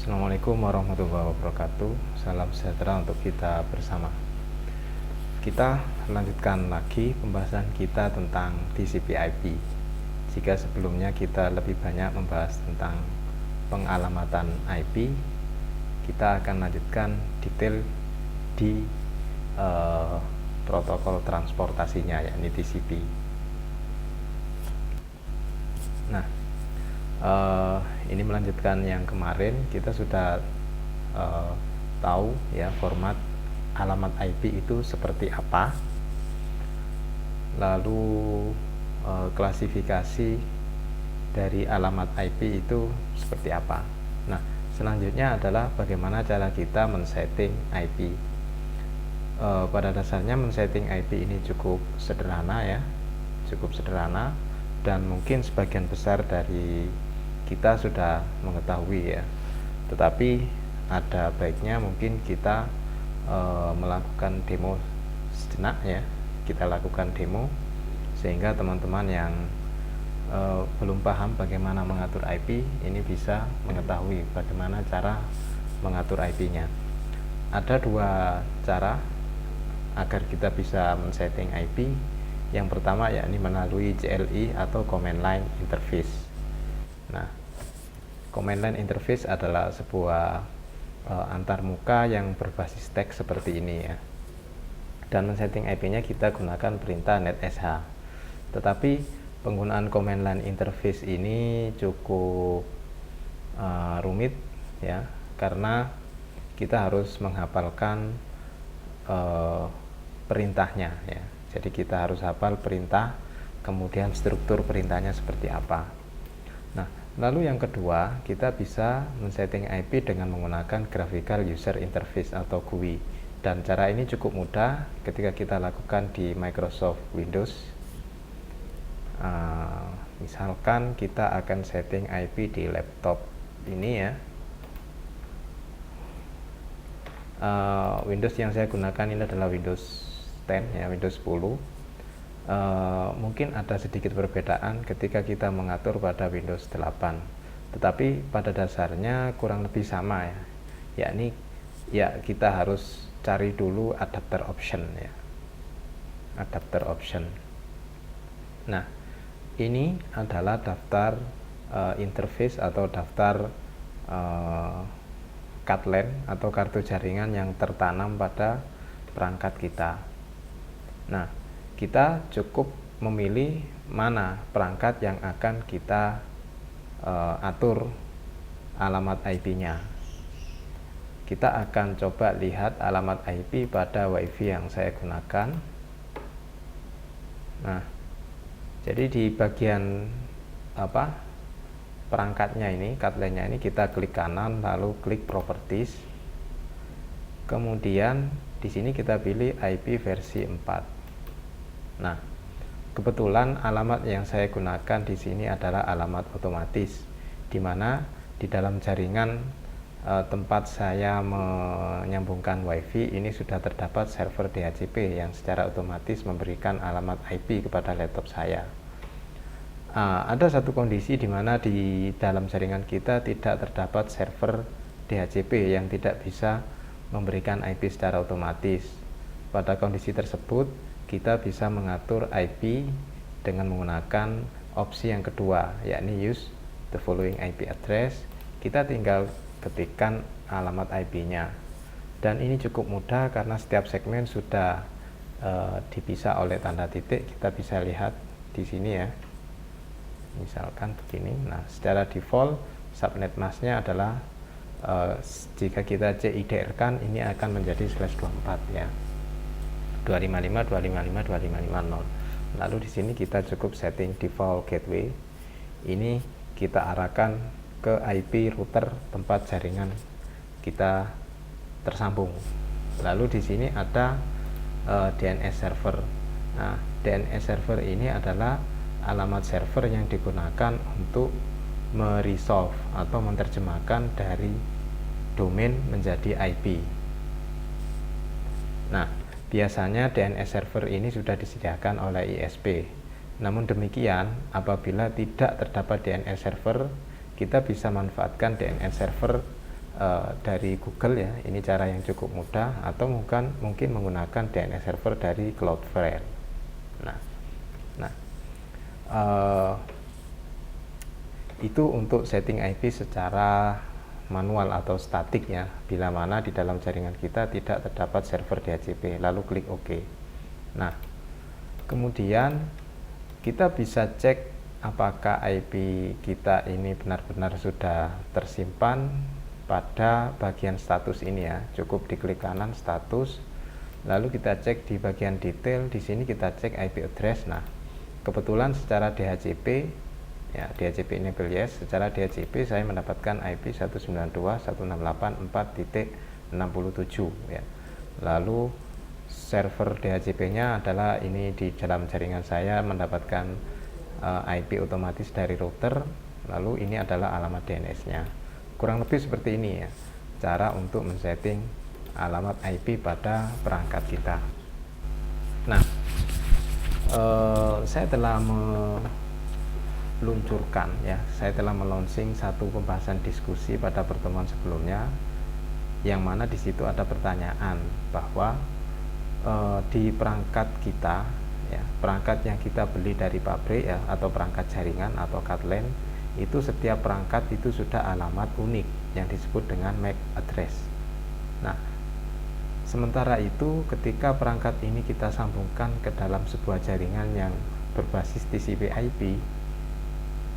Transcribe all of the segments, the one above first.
Assalamualaikum warahmatullahi wabarakatuh. Salam sejahtera untuk kita bersama. Kita lanjutkan lagi pembahasan kita tentang TCP/IP. Jika sebelumnya kita lebih banyak membahas tentang pengalamatan IP, kita akan lanjutkan detail di protokol transportasinya, yakni TCP. Nah, ini melanjutkan yang kemarin. Kita sudah tahu ya format alamat IP itu seperti apa, lalu klasifikasi dari alamat IP itu seperti apa. Nah, selanjutnya adalah bagaimana cara kita men-setting IP. Pada dasarnya men-setting IP ini cukup sederhana ya, dan mungkin sebagian besar dari kita sudah mengetahui ya, tetapi ada baiknya mungkin kita melakukan demo sejenak ya. Kita lakukan demo sehingga teman-teman yang belum paham bagaimana mengatur IP ini bisa mengetahui bagaimana cara mengatur IP-nya. Ada dua cara agar kita bisa men-setting IP. Yang pertama yakni melalui CLI atau Command Line Interface. Nah, Command Line Interface adalah sebuah antarmuka yang berbasis teks seperti ini ya. Dan men-setting IP-nya kita gunakan perintah netsh. Tetapi penggunaan Command Line Interface ini cukup rumit ya, karena kita harus menghafalkan perintahnya ya. Jadi kita harus hafal perintah, kemudian struktur perintahnya seperti apa. Nah, lalu yang kedua, kita bisa men-setting IP dengan menggunakan Graphical User Interface atau GUI. Dan cara ini cukup mudah ketika kita lakukan di Microsoft Windows. Misalkan kita akan setting IP di laptop ini ya. Windows yang saya gunakan ini adalah Windows 10 ya, Windows 10. Mungkin ada sedikit perbedaan ketika kita mengatur pada Windows 8, tetapi pada dasarnya kurang lebih sama ya, yakni ya kita harus cari dulu adapter option ya, adapter option. Nah, ini adalah daftar interface atau daftar CAT-LAN atau kartu jaringan yang tertanam pada perangkat kita. Nah, kita cukup memilih mana perangkat yang akan kita atur alamat IP-nya. Kita akan coba lihat alamat IP pada WiFi yang saya gunakan. Nah, jadi di bagian perangkatnya ini, CAT-LAN-nya ini, kita klik kanan lalu klik properties. Kemudian di sini kita pilih IP versi 4. Nah, kebetulan alamat yang saya gunakan di sini adalah alamat otomatis, di mana di dalam jaringan tempat saya menyambungkan WiFi ini sudah terdapat server DHCP yang secara otomatis memberikan alamat IP kepada laptop saya. Ada satu kondisi di mana di dalam jaringan kita tidak terdapat server DHCP yang tidak bisa memberikan IP secara otomatis. Pada kondisi tersebut, kita bisa mengatur IP dengan menggunakan opsi yang kedua, yakni use the following IP address. Kita tinggal ketikkan alamat IP-nya. Dan ini cukup mudah karena setiap segmen sudah dipisah oleh tanda titik. Kita bisa lihat di sini ya. Misalkan begini. Nah, secara default subnet masknya adalah jika kita CIDR kan ini akan menjadi /24 ya, 255.255.255.0. Lalu di sini kita cukup setting default gateway. Ini kita arahkan ke IP router tempat jaringan kita tersambung. Lalu di sini ada DNS server. Nah, DNS server ini adalah alamat server yang digunakan untuk meresolve atau menerjemahkan dari domain menjadi IP. Nah, biasanya DNS server ini sudah disediakan oleh ISP. Namun demikian, apabila tidak terdapat DNS server, kita bisa manfaatkan DNS server dari Google ya, ini cara yang cukup mudah, atau mungkin menggunakan DNS server dari Cloudflare. Itu untuk setting IP secara manual atau statik ya, bila mana di dalam jaringan kita tidak terdapat server DHCP, lalu klik OK. Nah, kemudian kita bisa cek apakah IP kita ini benar-benar sudah tersimpan pada bagian status ini ya. Cukup diklik kanan status, lalu kita cek di bagian detail. Di sini kita cek IP address. Nah, kebetulan secara DHCP ya, DHCP enable yes, secara DHCP saya mendapatkan IP 192.168.4.67 ya. Lalu server DHCP-nya adalah ini, di dalam jaringan saya mendapatkan IP otomatis dari router. Lalu ini adalah alamat DNS-nya. Kurang lebih seperti ini ya, cara untuk men-setting alamat IP pada perangkat kita. Nah, saya telah meluncurkan ya, saya telah meluncurkan satu pembahasan diskusi pada pertemuan sebelumnya, yang mana di situ ada pertanyaan bahwa di perangkat kita ya, perangkat yang kita beli dari pabrik ya, atau perangkat jaringan atau CAT-LAN, itu setiap perangkat itu sudah alamat unik yang disebut dengan MAC address. Nah, sementara itu ketika perangkat ini kita sambungkan ke dalam sebuah jaringan yang berbasis TCP/IP,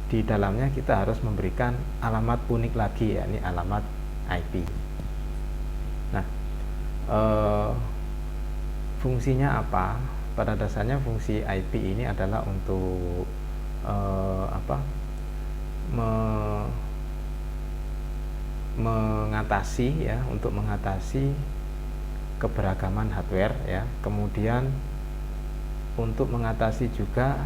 di dalamnya kita harus memberikan alamat unik lagi, yakni alamat IP. Nah, fungsinya apa? Pada dasarnya fungsi IP ini adalah untuk mengatasi ya, untuk mengatasi keberagaman hardware ya. Kemudian untuk mengatasi juga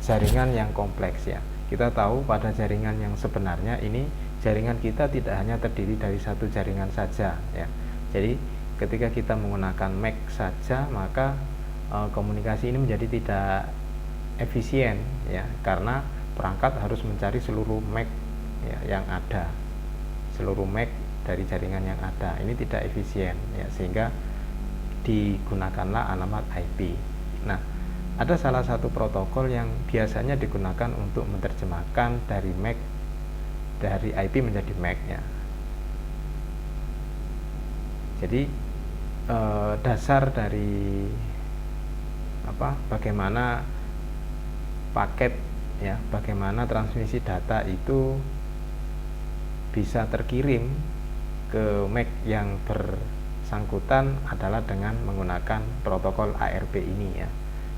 jaringan yang kompleks ya. Kita tahu pada jaringan yang sebenarnya ini, jaringan kita tidak hanya terdiri dari satu jaringan saja ya. Jadi ketika kita menggunakan MAC saja, maka komunikasi ini menjadi tidak efisien ya, karena perangkat harus mencari seluruh MAC ya, yang ada, seluruh MAC dari jaringan yang ada. Ini tidak efisien ya, sehingga digunakanlah alamat IP. Nah, ada salah satu protokol yang biasanya digunakan untuk menerjemahkan dari MAC, dari IP menjadi MAC ya. Jadi dasar dari bagaimana paket ya, bagaimana transmisi data itu bisa terkirim ke MAC yang bersangkutan adalah dengan menggunakan protokol ARP ini ya,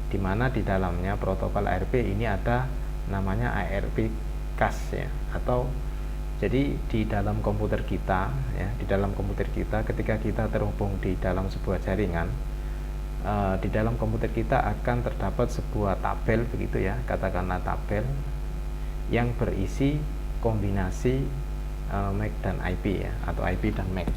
dimana di dalamnya protokol ARP ini ada namanya ARP CAS ya, atau jadi di dalam komputer kita ya, di dalam komputer kita ketika kita terhubung di dalam sebuah jaringan, di dalam komputer kita akan terdapat sebuah tabel begitu ya, katakanlah tabel yang berisi kombinasi MAC dan IP ya, atau IP dan MAC.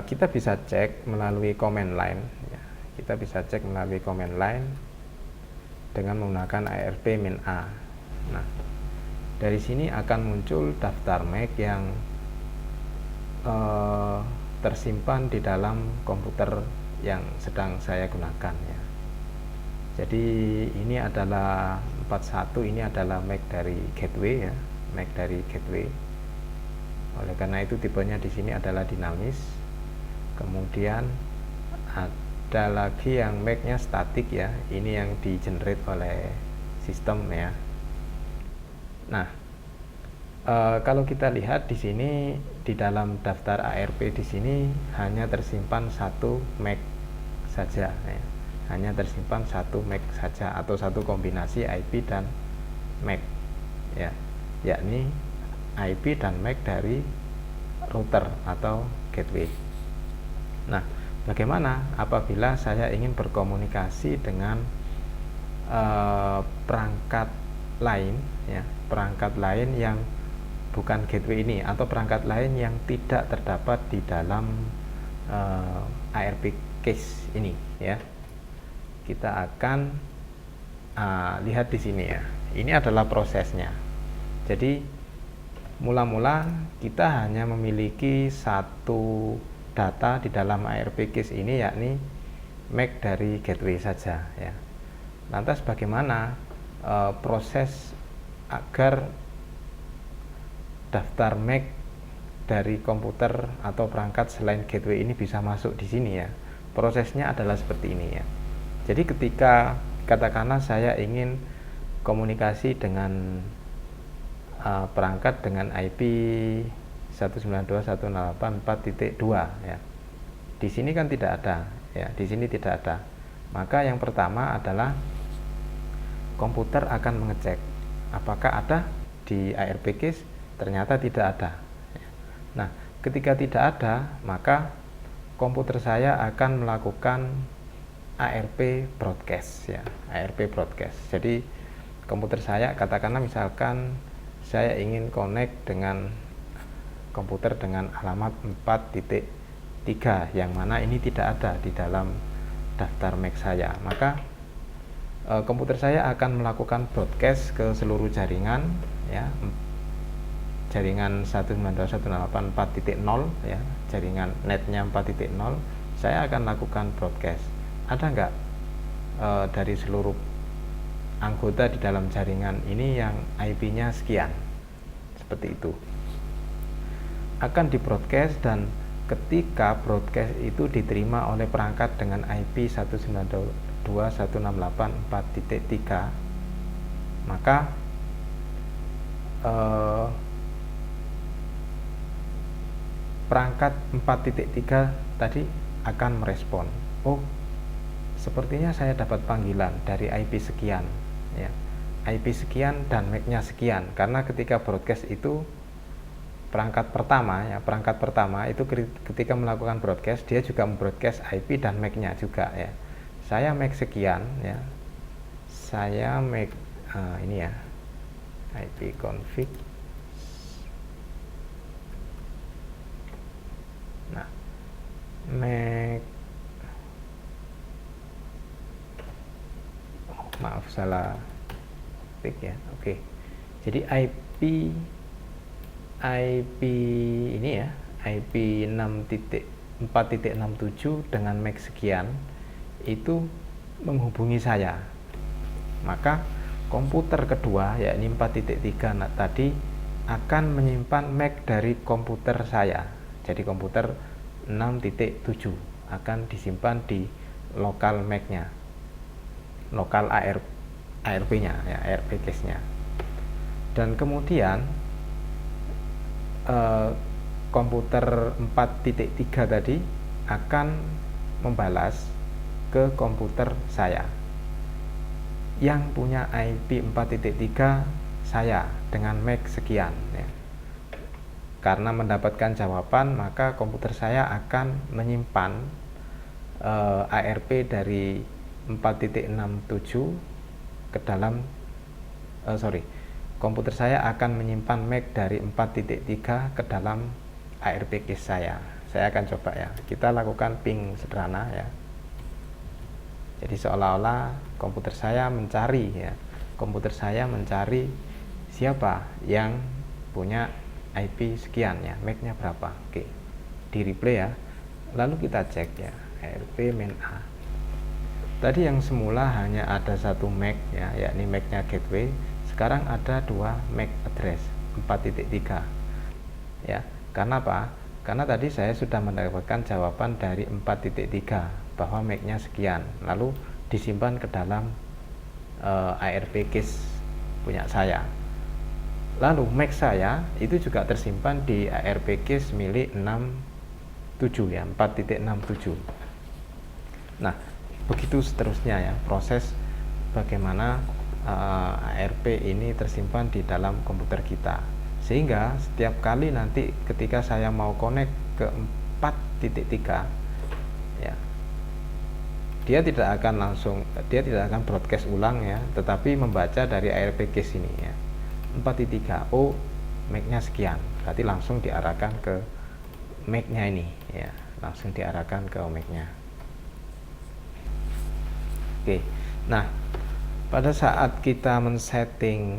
Kita bisa cek melalui command line ya. Kita bisa cek melalui command line dengan menggunakan ARP -a. Nah, dari sini akan muncul daftar MAC yang tersimpan di dalam komputer yang sedang saya gunakan ya. Jadi ini adalah 41, ini adalah MAC dari gateway ya, MAC dari gateway. Oleh karena itu tipenya di sini adalah dinamis. Kemudian ada lagi yang MAC-nya statik ya, ini yang di generate oleh sistem ya. Nah, kalau kita lihat di sini di dalam daftar ARP di sini hanya tersimpan satu MAC saja ya. Hanya tersimpan satu MAC saja, atau satu kombinasi IP dan MAC ya, yakni IP dan MAC dari router atau gateway. Nah, bagaimana apabila saya ingin berkomunikasi dengan perangkat lain ya, perangkat lain yang bukan gateway ini, atau perangkat lain yang tidak terdapat di dalam ARP case ini ya. Kita akan lihat di sini ya. Ini adalah prosesnya. Jadi Mula-mula kita hanya memiliki satu data di dalam ARP case ini, yakni MAC dari gateway saja ya. Lantas bagaimana proses agar daftar MAC dari komputer atau perangkat selain gateway ini bisa masuk di sini ya? Prosesnya adalah seperti ini ya. Jadi ketika katakanlah saya ingin komunikasi dengan perangkat dengan IP 192.168.4.2 ya. Di sini kan tidak ada ya, di sini tidak ada. Maka yang pertama adalah komputer akan mengecek apakah ada di ARP case. Ternyata tidak ada. Nah, ketika tidak ada, maka komputer saya akan melakukan ARP broadcast ya, ARP broadcast. Jadi komputer saya katakanlah misalkan saya ingin connect dengan komputer dengan alamat 4.3 yang mana ini tidak ada di dalam daftar MAC saya, maka komputer saya akan melakukan broadcast ke seluruh jaringan ya, jaringan 192.168.4.0 ya, jaringan netnya 4.0. Saya akan lakukan broadcast. Ada nggak dari seluruh anggota di dalam jaringan ini yang IP-nya sekian, seperti itu akan di broadcast. Dan ketika broadcast itu diterima oleh perangkat dengan IP 192.168.4.3, maka perangkat 4.3 tadi akan merespon, oh sepertinya saya dapat panggilan dari IP sekian ya, IP sekian dan MAC-nya sekian. Karena ketika broadcast itu perangkat pertama ya, perangkat pertama itu ketika melakukan broadcast dia juga membroadcast IP dan MAC-nya juga ya. Saya MAC sekian ya, saya MAC ini ya, IP config. Nah, MAC, maaf salah klik ya. Oke. Jadi IP ini ya, IP 4.67 dengan MAC sekian itu menghubungi saya. Maka komputer kedua yakni 4.3 tadi akan menyimpan MAC dari komputer saya. Jadi komputer 6.7 akan disimpan di lokal MAC-nya, lokal ARP-nya ya, ARP case-nya. Dan kemudian komputer 4.3 tadi akan membalas ke komputer saya yang punya IP 4.3 saya dengan MAC sekian ya. Karena mendapatkan jawaban, maka komputer saya akan menyimpan ARP dari 4.67 ke dalam komputer saya akan menyimpan MAC dari 4.3 ke dalam ARP case saya. Saya akan coba ya, kita lakukan ping sederhana ya. Jadi seolah-olah komputer saya mencari ya, komputer saya mencari siapa yang punya IP sekian ya, MAC-nya berapa. Oke, di replay ya. Lalu kita cek ya, ARP main A. Tadi yang semula hanya ada satu MAC ya, yakni MAC-nya gateway. Sekarang ada dua MAC address 4.3 ya. Karena apa? Karena tadi saya sudah mendapatkan jawaban dari 4.3 bahwa MAC-nya sekian, lalu disimpan ke dalam ARP case punya saya. Lalu MAC saya itu juga tersimpan di ARP case milik 67 ya, 4.67. Nah, begitu seterusnya ya, proses bagaimana ARP ini tersimpan di dalam komputer kita, sehingga setiap kali nanti ketika saya mau connect ke 4.3 ya, dia tidak akan broadcast ulang ya, tetapi membaca dari ARP case ini ya, 4.3, oh MAC-nya sekian, berarti langsung diarahkan ke MAC-nya ini ya, langsung diarahkan ke MAC-nya. Oke, nah pada saat kita men-setting,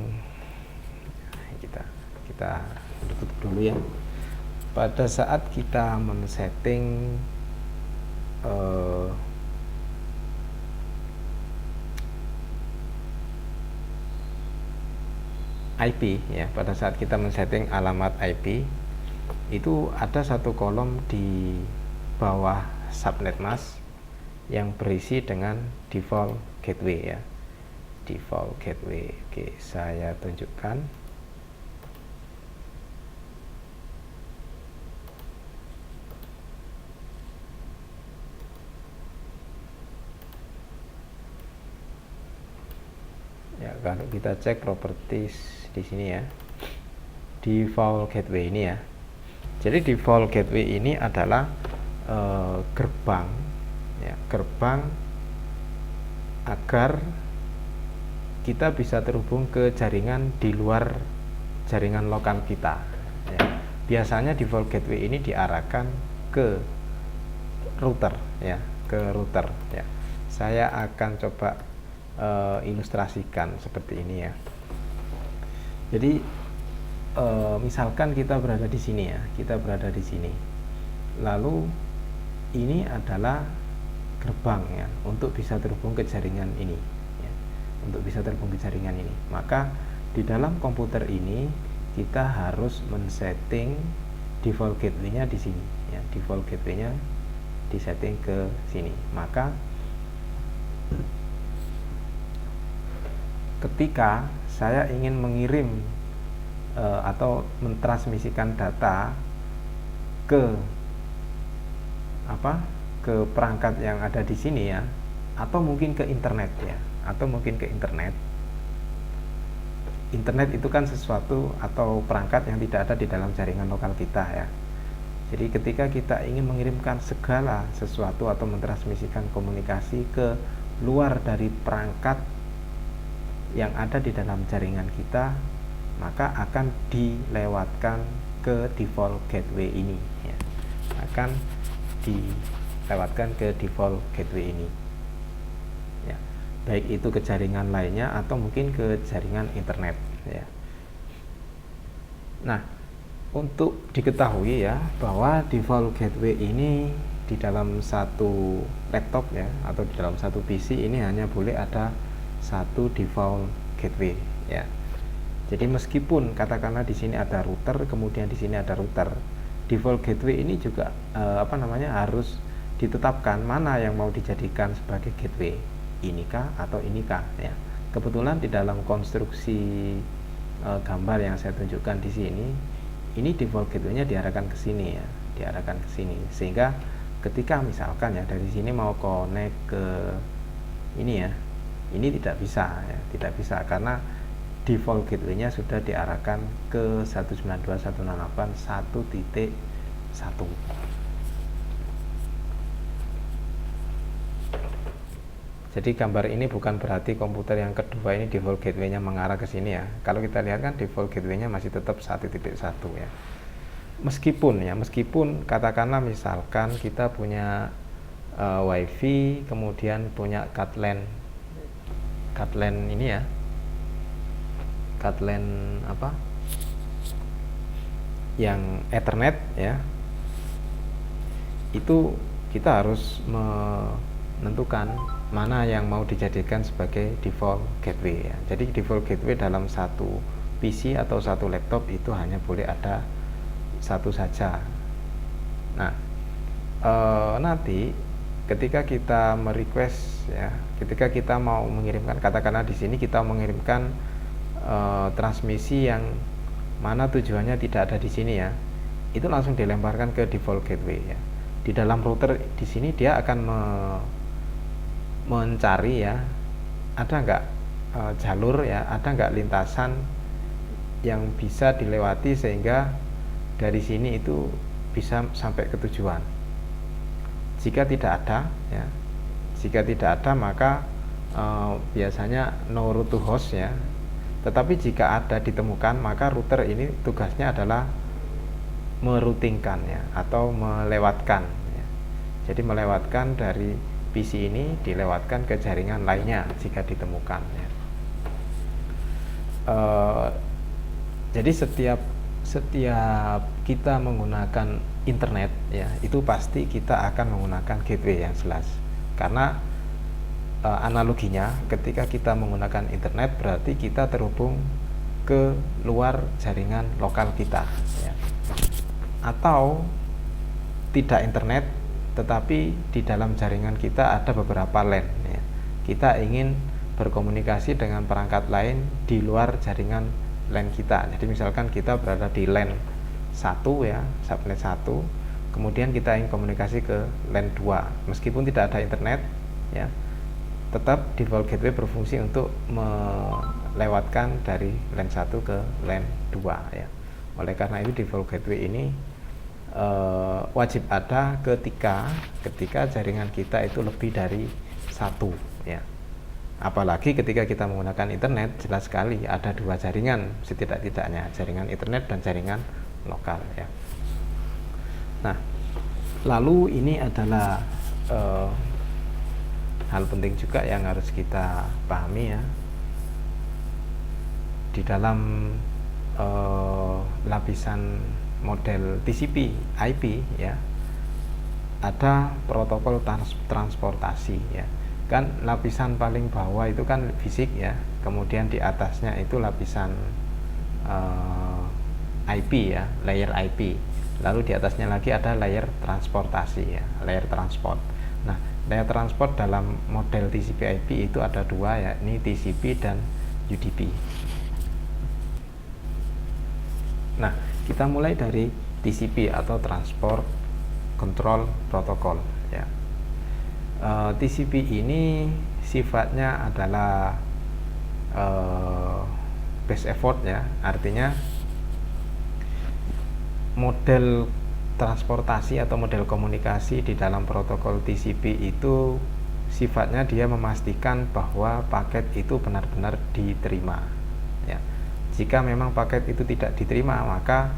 kita tutup dulu ya. Pada saat kita men-setting IP ya, pada saat kita men-setting alamat IP itu ada satu kolom di bawah subnet mask yang berisi dengan default gateway ya, default gateway. Oke, saya tunjukkan. Ya, kalau kita cek properties di sini ya, default gateway ini ya. Jadi default gateway ini adalah gerbang ya, gerbang agar kita bisa terhubung ke jaringan di luar jaringan lokal kita ya. Biasanya default gateway ini diarahkan ke router ya, ke router ya. Saya akan coba ilustrasikan seperti ini ya. Jadi misalkan kita berada di sini ya, kita berada di sini. Lalu ini adalah gerbang ya untuk bisa terhubung ke jaringan ini ya, untuk bisa terhubung ke jaringan ini. Maka di dalam komputer ini kita harus men-setting default gateway-nya di sini ya, default gateway-nya disetting ke sini. Maka ketika saya ingin mengirim atau mentransmisikan data ke ke perangkat yang ada di sini ya, atau mungkin ke internet ya, atau mungkin ke internet. Internet itu kan sesuatu atau perangkat yang tidak ada di dalam jaringan lokal kita ya. Jadi ketika kita ingin mengirimkan segala sesuatu atau mentransmisikan komunikasi ke luar dari perangkat yang ada di dalam jaringan kita, maka akan dilewatkan ke default gateway ini ya. Akan dilewatkan ke default gateway ini ya, baik itu ke jaringan lainnya atau mungkin ke jaringan internet ya. Nah, untuk diketahui ya bahwa default gateway ini di dalam satu laptop ya, atau di dalam satu PC ini hanya boleh ada satu default gateway ya. Jadi meskipun katakanlah di sini ada router, kemudian di sini ada router, default gateway ini juga harus ditetapkan mana yang mau dijadikan sebagai gateway, inikah atau inikah ya. Kebetulan di dalam konstruksi gambar yang saya tunjukkan di sini, ini default gateway-nya diarahkan ke sini ya, diarahkan ke sini, sehingga ketika misalkan ya dari sini mau connect ke ini ya, ini tidak bisa ya, tidak bisa karena default gateway-nya sudah diarahkan ke 192.168.1.1. Jadi gambar ini bukan berarti komputer yang kedua ini default gateway-nya mengarah ke sini ya. Kalau kita lihat kan default gateway-nya masih tetap 1.1 ya. Meskipun katakanlah misalkan kita punya WiFi, kemudian punya cut LAN ini ya, cut LAN yang Ethernet ya, itu kita harus menentukan mana yang mau dijadikan sebagai default gateway ya. Jadi default gateway dalam satu PC atau satu laptop itu hanya boleh ada satu saja. Nah, nanti ketika kita merequest ya, ketika kita mau mengirimkan, katakanlah di sini kita mengirimkan transmisi yang mana tujuannya tidak ada di sini ya, itu langsung dilemparkan ke default gateway ya. Di dalam router di sini dia akan mencari ya, ada nggak jalur ya, ada nggak lintasan yang bisa dilewati sehingga dari sini itu bisa sampai ke tujuan. Jika tidak ada ya, jika tidak ada maka biasanya no route to host ya. Tetapi jika ada ditemukan, maka router ini tugasnya adalah meroutingkan ya, atau melewatkan ya. Jadi melewatkan dari PC ini dilewatkan ke jaringan lainnya jika ditemukan ya. Jadi setiap setiap kita menggunakan internet ya, itu pasti kita akan menggunakan gateway yang jelas. Karena analoginya ketika kita menggunakan internet berarti kita terhubung ke luar jaringan lokal kita ya. Atau tidak internet tetapi di dalam jaringan kita ada beberapa LAN ya. Kita ingin berkomunikasi dengan perangkat lain di luar jaringan LAN kita. Jadi misalkan kita berada di LAN 1 ya, subnet 1, kemudian kita ingin komunikasi ke LAN 2 meskipun tidak ada internet ya, tetap default gateway berfungsi untuk melewatkan dari LAN 1 ke LAN 2 ya. Oleh karena itu default gateway ini wajib ada ketika jaringan kita itu lebih dari satu ya. Apalagi ketika kita menggunakan internet, jelas sekali ada dua jaringan setidak-tidaknya, jaringan internet dan jaringan lokal ya. Nah, lalu ini adalah hal penting juga yang harus kita pahami ya. Di dalam lapisan model TCP IP ya, ada protokol transportasi ya. Kan lapisan paling bawah itu kan fisik ya, kemudian di atasnya itu lapisan IP ya, layer IP, lalu di atasnya lagi ada layer transportasi ya, layer transport. Nah, layer transport dalam model TCP IP itu ada dua ya, ini TCP dan UDP. Nah, kita mulai dari TCP atau Transport Control Protocol ya. TCP ini sifatnya adalah base effort ya, artinya model transportasi atau model komunikasi di dalam protokol TCP itu sifatnya dia memastikan bahwa paket itu benar-benar diterima ya. Jika memang paket itu tidak diterima, maka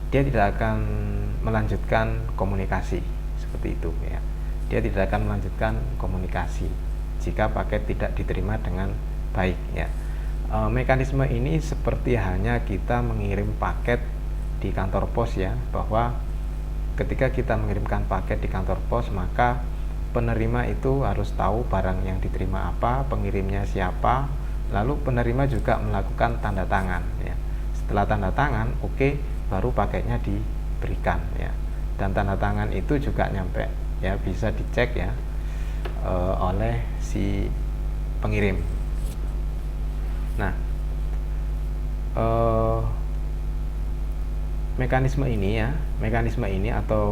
dia tidak akan melanjutkan komunikasi seperti itu ya. Dia tidak akan melanjutkan komunikasi jika paket tidak diterima dengan baik ya. Mekanisme ini seperti hanya kita mengirim paket di kantor pos ya, bahwa ketika kita mengirimkan paket di kantor pos, maka penerima itu harus tahu barang yang diterima apa, pengirimnya siapa, lalu penerima juga melakukan tanda tangan ya. Setelah tanda tangan, oke, baru paketnya diberikan ya. Dan tanda tangan itu juga nyampe ya, bisa dicek ya oleh si pengirim. Nah, mekanisme ini atau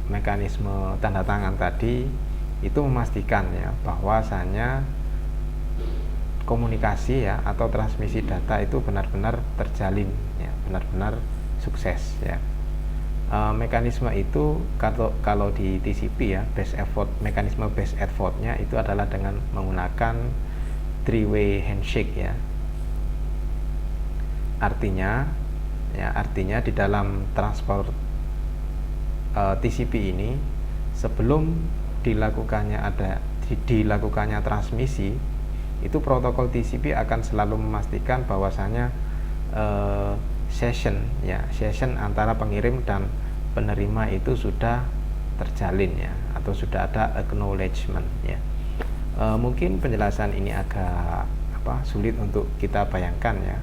mekanisme tanda tangan tadi itu memastikan ya bahwasanya komunikasi ya atau transmisi data itu benar-benar terjalin ya, benar-benar sukses ya. Mekanisme itu kalau di TCP ya, mekanisme base effortnya itu adalah dengan menggunakan three-way handshake ya. Artinya di dalam transport TCP ini, sebelum dilakukannya transmisi, itu protokol TCP akan selalu memastikan bahwasanya session antara pengirim dan penerima itu sudah terjalin ya, atau sudah ada acknowledgement ya. Mungkin penjelasan ini agak sulit untuk kita bayangkan ya.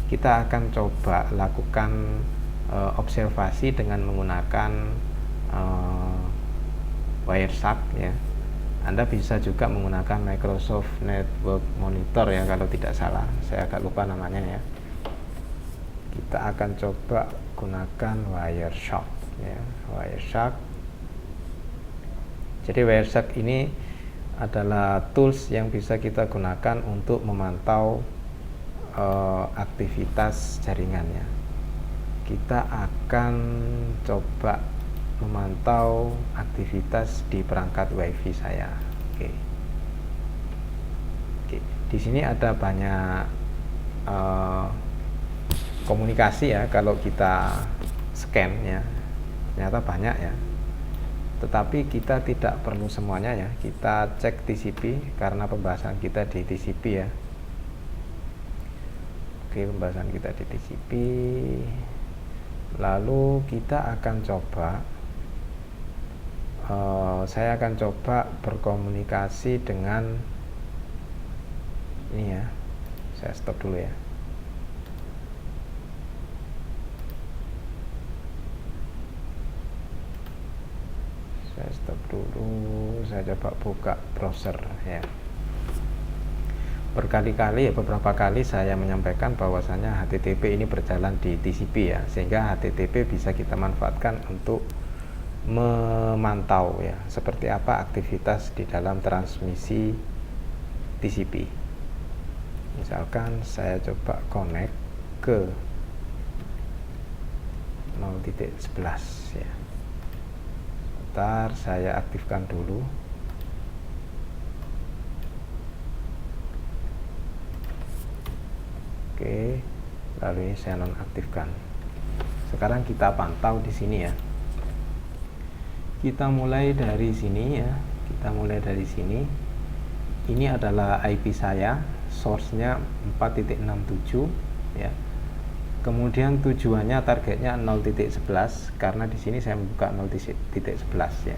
Kita akan coba lakukan observasi dengan menggunakan Wireshark ya. Anda bisa juga menggunakan Microsoft Network Monitor ya, kalau tidak salah, saya agak lupa namanya ya. Kita akan coba gunakan Wireshark ya, Wireshark. Jadi Wireshark ini adalah tools yang bisa kita gunakan untuk memantau aktivitas jaringannya. Kita akan coba memantau aktivitas di perangkat WiFi saya. Oke. Di sini ada banyak komunikasi ya, kalau kita scan ya, ternyata banyak ya. Tetapi kita tidak perlu semuanya ya. Kita cek TCP karena pembahasan kita di TCP ya. Oke, pembahasan kita di TCP. Lalu kita akan coba, saya akan coba berkomunikasi dengan ini ya. Saya stop dulu ya. Saya stop dulu, saya coba buka browser ya. Berkali-kali ya, beberapa kali saya menyampaikan bahwasanya HTTP ini berjalan di TCP ya, sehingga HTTP bisa kita manfaatkan untuk memantau ya seperti apa aktivitas di dalam transmisi TCP. Misalkan saya coba connect ke 0.11 ya. Sebentar, saya aktifkan dulu. Oke, lalu ini saya nonaktifkan. Sekarang kita pantau di sini ya. Kita mulai dari sini ya. Kita mulai dari sini. Ini adalah IP saya, source-nya 4.67 ya. Kemudian tujuannya targetnya 0.11 karena di sini saya membuka 0.11 ya.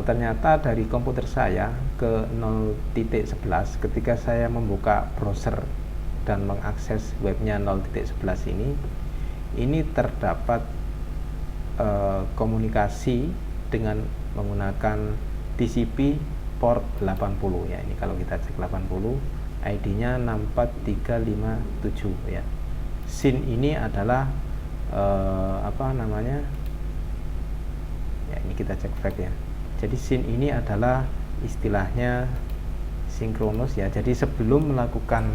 Ternyata dari komputer saya ke 0.11 ketika saya membuka browser dan mengakses webnya 0.11 ini terdapat komunikasi dengan menggunakan TCP port 80 ya. Ini kalau kita cek 80, ID-nya 64357 ya. SYN ini adalah apa namanya? Ya, ini kita cek fact ya. Jadi SYN ini adalah istilahnya sinkronus ya. Jadi sebelum melakukan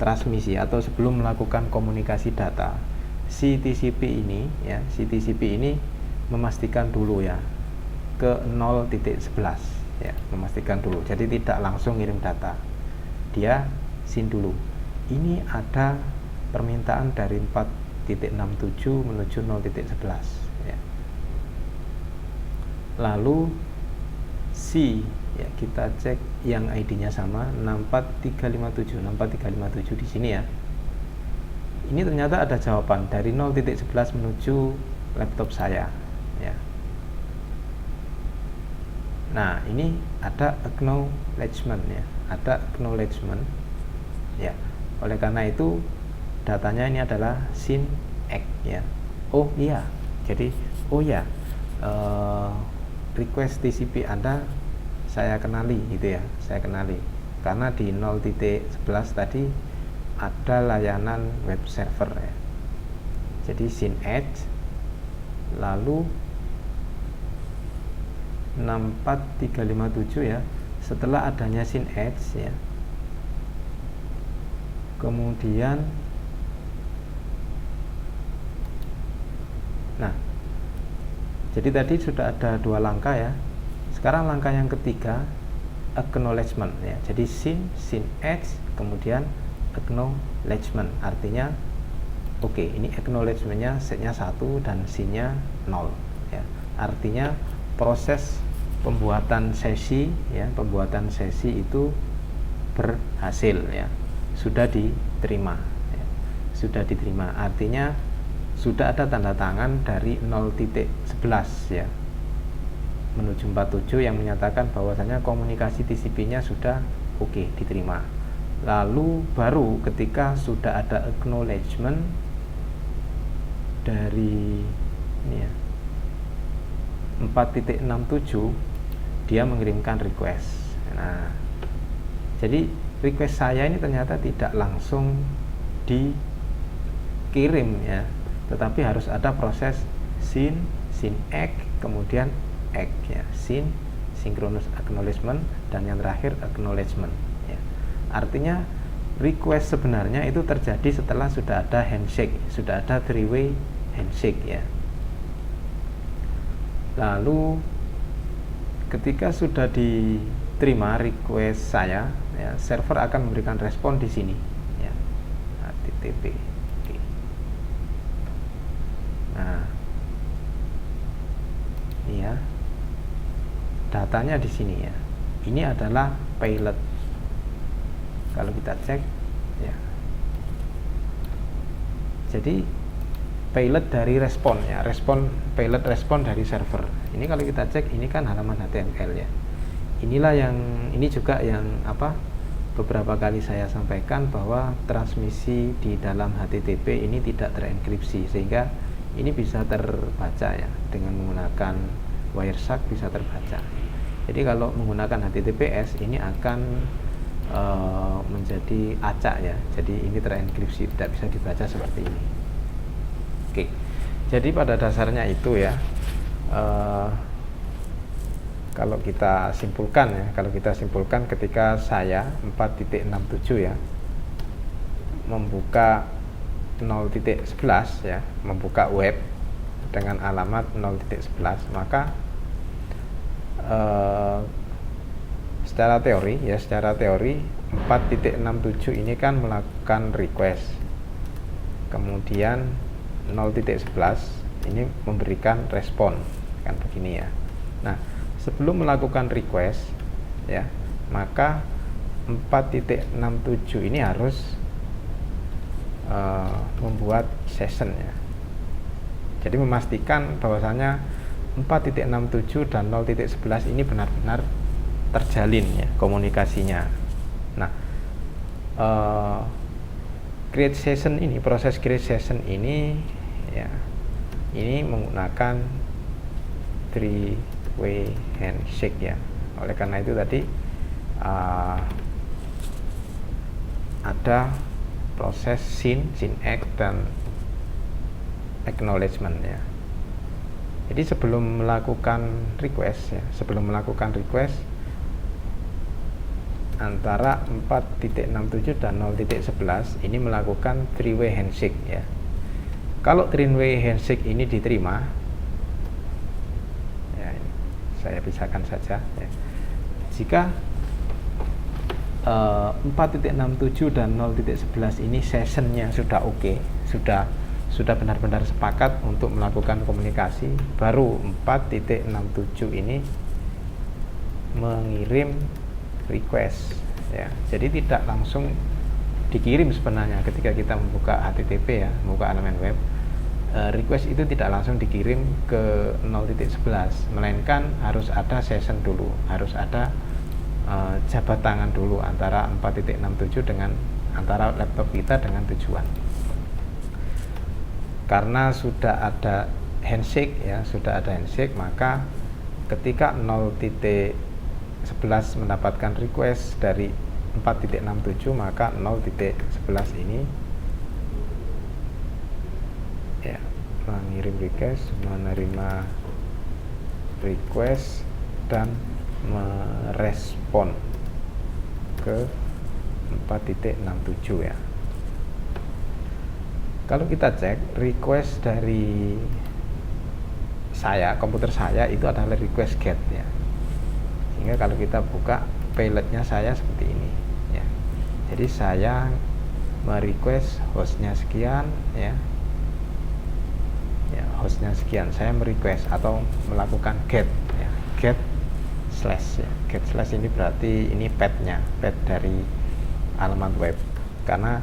transmisi atau sebelum melakukan komunikasi data, si TCP ini ya, si TCP ini memastikan dulu ya ke 0.11 ya, memastikan dulu. Jadi tidak langsung ngirim data. Dia SYN dulu. Ini ada permintaan dari 4.67 menuju 0.11 ya. Lalu si ya, kita cek yang ID-nya sama 64357 di sini ya. Ini ternyata ada jawaban dari 0.11 menuju laptop saya ya. Nah, ini ada acknowledgement ya, ada acknowledgement ya. Oleh karena itu datanya ini adalah SYN ACK ya. Oh iya, jadi oh ya, request TCP Anda saya kenali gitu ya, saya kenali karena di 0.11 tadi ada layanan web server ya. Jadi SYN ACK lalu 64357 ya. Setelah adanya SYN ACK ya, kemudian nah, jadi tadi sudah ada dua langkah ya. Sekarang langkah yang ketiga, acknowledgement ya. Jadi SYN ACK kemudian acknowledgement, artinya oke, ini acknowledgement-nya setnya 1 dan SYN-nya 0 ya. Artinya proses pembuatan sesi ya, pembuatan sesi itu berhasil ya. Sudah diterima ya. Sudah diterima. Artinya sudah ada tanda tangan dari 0.11 ya menuju 47 yang menyatakan bahwasanya komunikasi TCP-nya sudah oke, diterima. Lalu baru ketika sudah ada acknowledgement dari ini ya 4.67 dia mengirimkan request. Nah, jadi request saya ini ternyata tidak langsung dikirim ya, tetapi harus ada proses SYN ACK, kemudian ACK ya, SYN synchronous acknowledgement, dan yang terakhir acknowledgement ya. Artinya request sebenarnya itu terjadi setelah sudah ada handshake, sudah ada three-way handshake ya. Lalu ketika sudah diterima request saya ya, server akan memberikan respon di sini ya, HTTP. Oke. Nah, ini ya, datanya di sini ya. Ini adalah payload. Kalau kita cek ya. Jadi payload dari respon ya, payload respon dari server. Ini kalau kita cek, ini kan halaman HTML ya. Ini juga yang beberapa kali saya sampaikan bahwa transmisi di dalam HTTP ini tidak terenkripsi, sehingga ini bisa terbaca ya, dengan menggunakan Wireshark bisa terbaca. Jadi kalau menggunakan HTTPS ini akan menjadi acak ya, jadi ini terenkripsi, tidak bisa dibaca seperti ini. Oke, jadi pada dasarnya itu ya, kalau kita simpulkan ketika saya 4.67 ya membuka 0.11 ya, membuka web dengan alamat 0.11, maka secara teori 4.67 ini kan melakukan request, kemudian 0.11 ini memberikan respon, kan begini ya. Nah, sebelum melakukan request ya, maka 4.67 ini harus membuat session ya. Jadi memastikan bahwasanya 4.67 dan 0.11 ini benar-benar terjalin ya komunikasinya. Nah, proses create session ini ya, ini menggunakan three-way handshake ya. Oleh karena itu tadi ada proses SYN-ACK dan acknowledgement ya. Jadi sebelum melakukan request antara 4.67 dan 0.11 ini melakukan three-way handshake ya. Kalau three-way handshake ini diterima ya, saya pisahkan saja ya. Jika 4.67 dan 0.11 ini sessionnya sudah oke, sudah benar-benar sepakat untuk melakukan komunikasi, baru 4.67 ini mengirim request ya. Jadi tidak langsung dikirim sebenarnya ketika kita membuka HTTP ya, membuka elemen web. Request itu tidak langsung dikirim ke 0.11, melainkan harus ada session dulu, harus ada jabat tangan dulu antara 4.67 dengan antara laptop kita dengan tujuan. Karena sudah ada handshake ya, maka ketika 0.11 mendapatkan request dari 4.67, maka 0.11 ini ya mengirim request, menerima request dan merespon ke 4.67 ya. Kalau kita cek request dari komputer saya itu adalah request get ya. Sehingga kalau kita buka payloadnya saya seperti ini ya. Jadi saya merequest hostnya sekian ya. Ya, hostnya sekian. Saya merequest atau melakukan get ya. Get slash ya. Get slash ini berarti ini path dari alamat web. Karena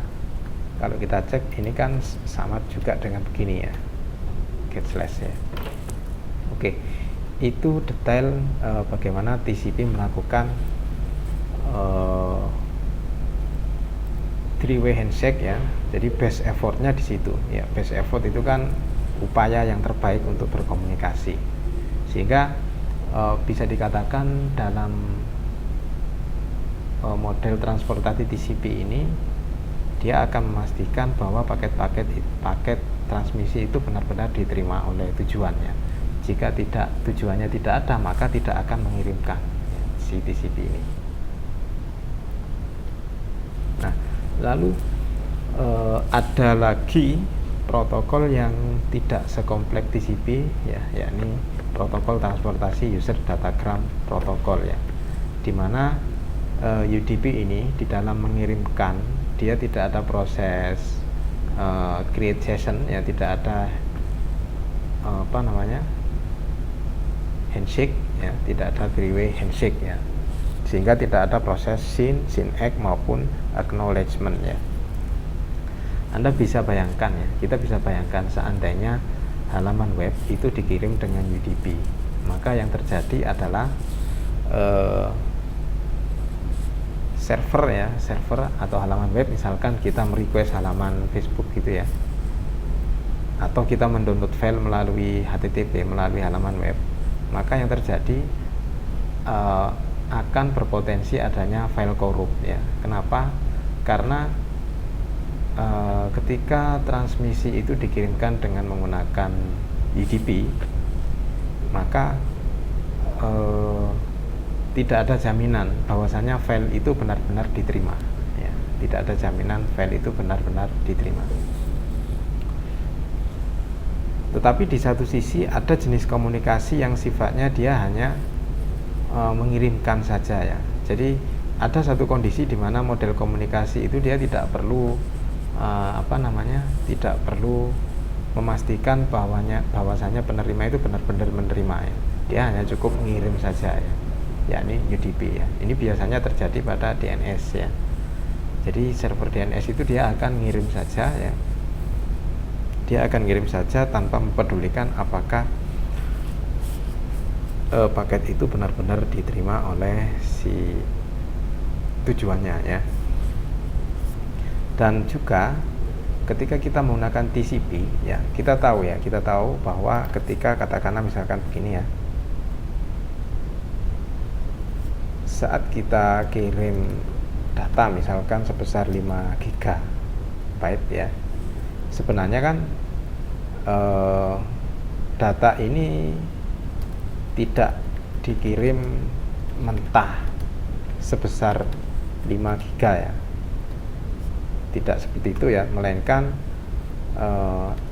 kalau kita cek ini kan sama juga dengan begini ya, get slash ya. Oke, itu detail bagaimana TCP melakukan three-way handshake ya. Jadi best effortnya di situ ya. Best effort itu kan upaya yang terbaik untuk berkomunikasi, sehingga bisa dikatakan dalam model transportasi TCP ini dia akan memastikan bahwa paket transmisi itu benar-benar diterima oleh tujuannya. Jika tujuannya tidak ada, maka tidak akan mengirimkan si TCP ini. Nah, lalu ada lagi protokol yang tidak sekompleks TCP ya, yakni protokol transportasi user datagram protokol ya, dimana UDP ini di dalam mengirimkan dia tidak ada proses create session ya, tidak ada handshake ya, tidak ada three-way handshake ya, sehingga tidak ada proses SYN-ACK maupun acknowledgement ya. Anda bisa bayangkan ya, kita bisa bayangkan seandainya halaman web itu dikirim dengan UDP, maka yang terjadi adalah server atau halaman web, misalkan kita merequest halaman Facebook gitu ya, atau kita mendownload file melalui HTTP, melalui halaman web, maka yang terjadi akan berpotensi adanya file korup ya. Kenapa? Karena ketika transmisi itu dikirimkan dengan menggunakan UDP, maka tidak ada jaminan bahwasanya file itu benar-benar diterima ya. Tidak ada jaminan file itu benar-benar diterima. Tetapi di satu sisi ada jenis komunikasi yang sifatnya dia hanya mengirimkan saja ya. Jadi ada satu kondisi di mana model komunikasi itu dia tidak perlu tidak perlu memastikan bahwasanya penerima itu benar-benar menerima ya. Dia hanya cukup mengirim saja ya, yakni UDP ya. Ini biasanya terjadi pada DNS ya. Jadi server DNS itu dia akan ngirim saja ya. Dia akan ngirim saja tanpa mempedulikan apakah paket itu benar-benar diterima oleh si tujuannya ya. Dan juga ketika kita menggunakan TCP ya, kita tahu bahwa ketika katakanlah misalkan begini ya, saat kita kirim data misalkan sebesar 5 GB ya, sebenarnya kan data ini tidak dikirim mentah sebesar 5 GB ya, tidak seperti itu ya, melainkan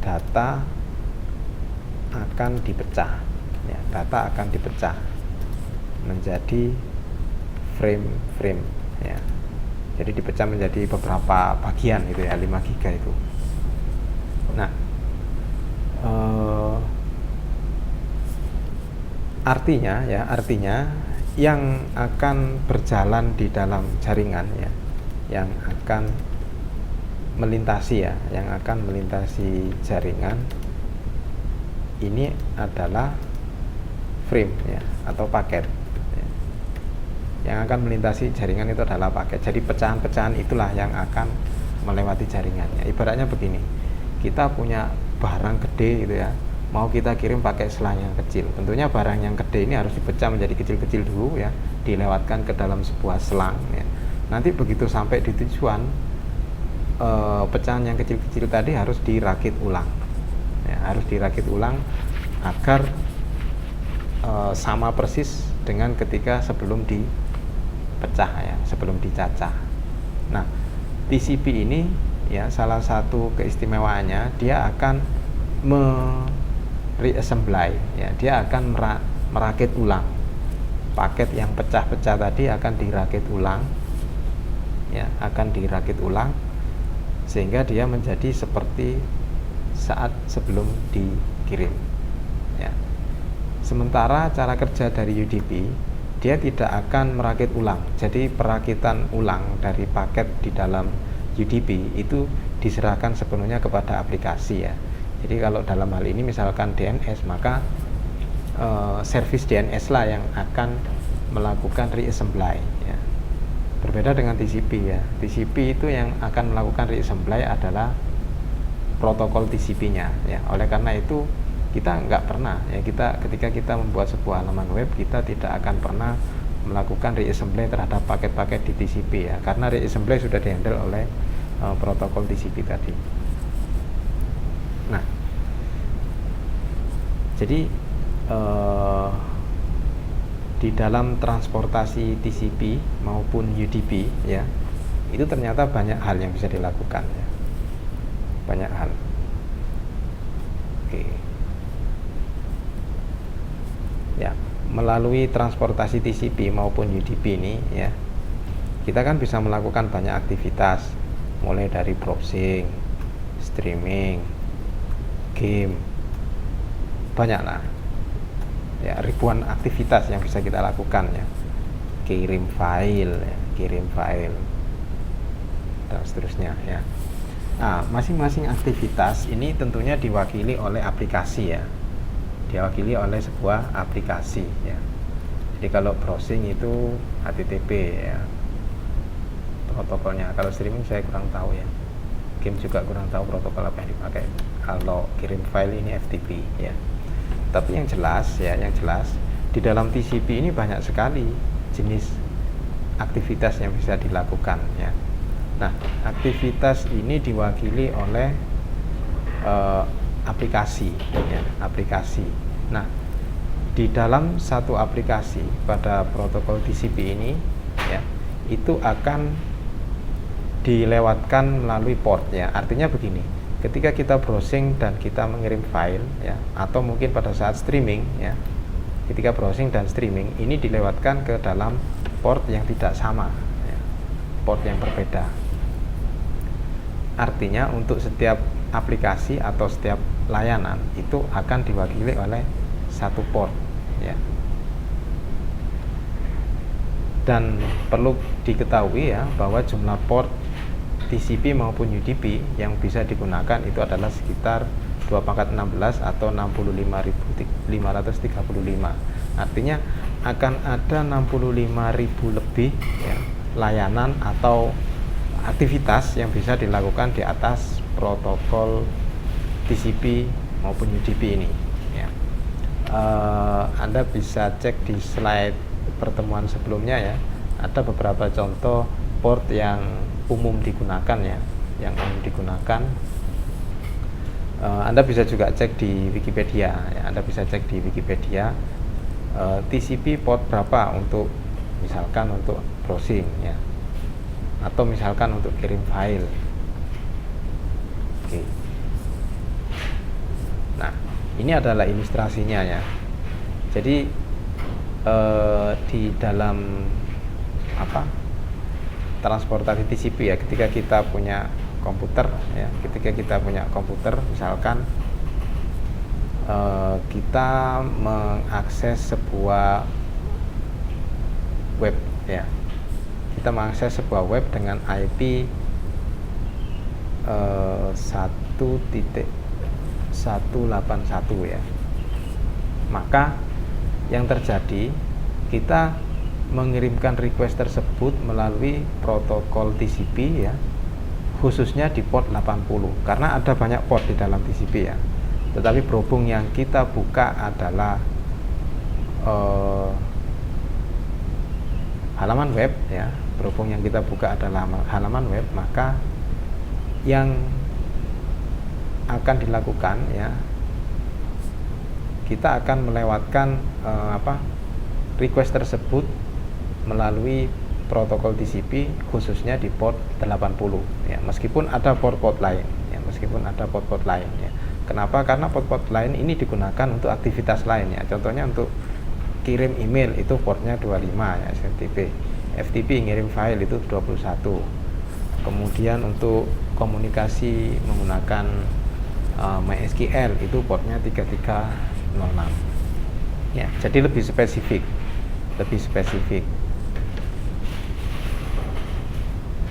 data akan dipecah ya, data akan dipecah menjadi frame ya. Jadi dipecah menjadi beberapa bagian itu ya, 5 GB itu. Nah, artinya yang akan berjalan di dalam jaringan ya, yang akan melintasi jaringan ini adalah frame ya, atau paket ya. Yang akan melintasi jaringan itu adalah paket. Jadi pecahan-pecahan itulah yang akan melewati jaringannya. Ibaratnya begini, kita punya barang gede gitu ya, mau kita kirim pakai selang yang kecil. Tentunya barang yang gede ini harus dipecah menjadi kecil-kecil dulu ya, dilewatkan ke dalam sebuah selang ya. Nanti begitu sampai di tujuan, pecahan yang kecil-kecil tadi harus dirakit ulang ya, harus dirakit ulang agar sama persis dengan ketika sebelum dipecah ya, sebelum dicacah. Nah, TCP ini ya, salah satu keistimewaannya dia akan reassembly ya, dia akan merakit ulang paket yang pecah-pecah tadi, akan dirakit ulang ya, akan dirakit ulang sehingga dia menjadi seperti saat sebelum dikirim ya. Sementara cara kerja dari UDP, dia tidak akan merakit ulang. Jadi perakitan ulang dari paket di dalam UDP itu diserahkan sepenuhnya kepada aplikasi ya. Jadi kalau dalam hal ini misalkan DNS, maka service DNS lah yang akan melakukan reassembly ya. Berbeda dengan TCP ya. TCP itu yang akan melakukan reassembly adalah protokol TCP-nya ya. Oleh karena itu kita nggak pernah ya, ketika kita membuat sebuah halaman web, kita tidak akan pernah melakukan reassembly terhadap paket-paket di TCP ya, karena reassembly sudah dihandle oleh protokol TCP tadi. Nah, jadi di dalam transportasi TCP maupun UDP ya, itu ternyata banyak hal yang bisa dilakukan ya, banyak hal. Oke. Ya, melalui transportasi TCP maupun UDP ini ya, kita kan bisa melakukan banyak aktivitas, mulai dari browsing, streaming, game, banyaklah ya, ribuan aktivitas yang bisa kita lakukan ya, kirim file ya, dan seterusnya ya. Nah, masing-masing aktivitas ini tentunya diwakili oleh aplikasi ya, diwakili oleh sebuah aplikasi ya. Jadi kalau browsing itu HTTP ya protokolnya. Kalau streaming saya kurang tahu ya. Game juga kurang tahu protokol apa yang dipakai. Kalau kirim file ini FTP ya. Tapi yang jelas ya, yang jelas di dalam TCP ini banyak sekali jenis aktivitas yang bisa dilakukan ya. Nah, aktivitas ini diwakili oleh aplikasi ya, aplikasi. Nah, di dalam satu aplikasi pada protokol TCP ini ya, itu akan dilewatkan melalui port ya. Artinya begini, ketika kita browsing dan kita mengirim file ya, atau mungkin pada saat streaming ya, ketika browsing dan streaming ini dilewatkan ke dalam port yang tidak sama ya, port yang berbeda. Artinya untuk setiap aplikasi atau setiap layanan itu akan diwakili oleh satu port ya. Dan perlu diketahui ya bahwa jumlah port TCP maupun UDP yang bisa digunakan itu adalah sekitar 2/16 atau 65.535. Artinya akan ada 65.000 lebih ya, layanan atau aktivitas yang bisa dilakukan di atas protokol TCP maupun UDP ini ya. Anda bisa cek di slide pertemuan sebelumnya ya, ada beberapa contoh port yang umum digunakan ya, yang umum digunakan. Anda bisa juga cek di Wikipedia ya, Anda bisa cek di Wikipedia TCP port berapa untuk misalkan untuk browsing ya, atau misalkan untuk kirim file. Oke. Nah, ini adalah ilustrasinya ya. Jadi di dalam transportasi TCP ya, ketika kita punya komputer ya, misalkan kita mengakses sebuah web ya, kita mengakses sebuah web dengan IP 1.181 ya, maka yang terjadi kita mengirimkan request tersebut melalui protokol TCP ya, khususnya di port 80 karena ada banyak port di dalam TCP ya. Tetapi berhubung yang kita buka adalah halaman web ya, berhubung yang kita buka adalah halaman web, maka yang akan dilakukan ya, kita akan melewatkan request tersebut melalui protokol TCP khususnya di port 80 ya, meskipun ada port-port lain ya, Kenapa? Karena port-port lain ini digunakan untuk aktivitas lain ya. Contohnya untuk kirim email itu portnya 25 ya, FTP ngirim file itu 21. Kemudian untuk komunikasi menggunakan MySQL itu portnya 3306 ya, jadi lebih spesifik.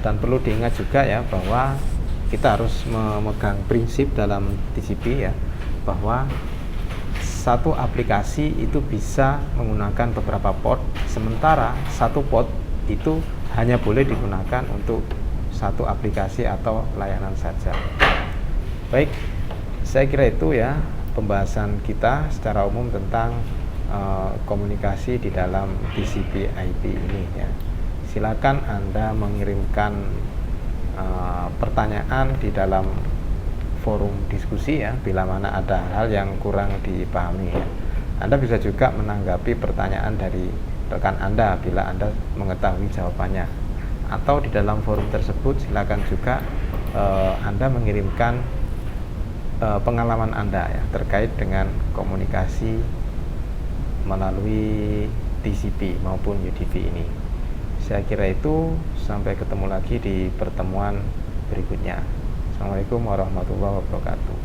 Dan perlu diingat juga ya bahwa kita harus memegang prinsip dalam TCP ya, bahwa satu aplikasi itu bisa menggunakan beberapa port, sementara satu port itu hanya boleh digunakan untuk satu aplikasi atau layanan saja. Baik, saya kira itu ya pembahasan kita secara umum tentang komunikasi di dalam TCP/IP ini ya. Silakan Anda mengirimkan pertanyaan di dalam forum diskusi ya, bila mana ada hal yang kurang dipahami ya. Anda bisa juga menanggapi pertanyaan dari rekan Anda bila Anda mengetahui jawabannya, atau di dalam forum tersebut silakan juga Anda mengirimkan pengalaman Anda ya terkait dengan komunikasi melalui TCP maupun UDP ini. Saya kira itu, sampai ketemu lagi di pertemuan berikutnya. Assalamualaikum warahmatullahi wabarakatuh.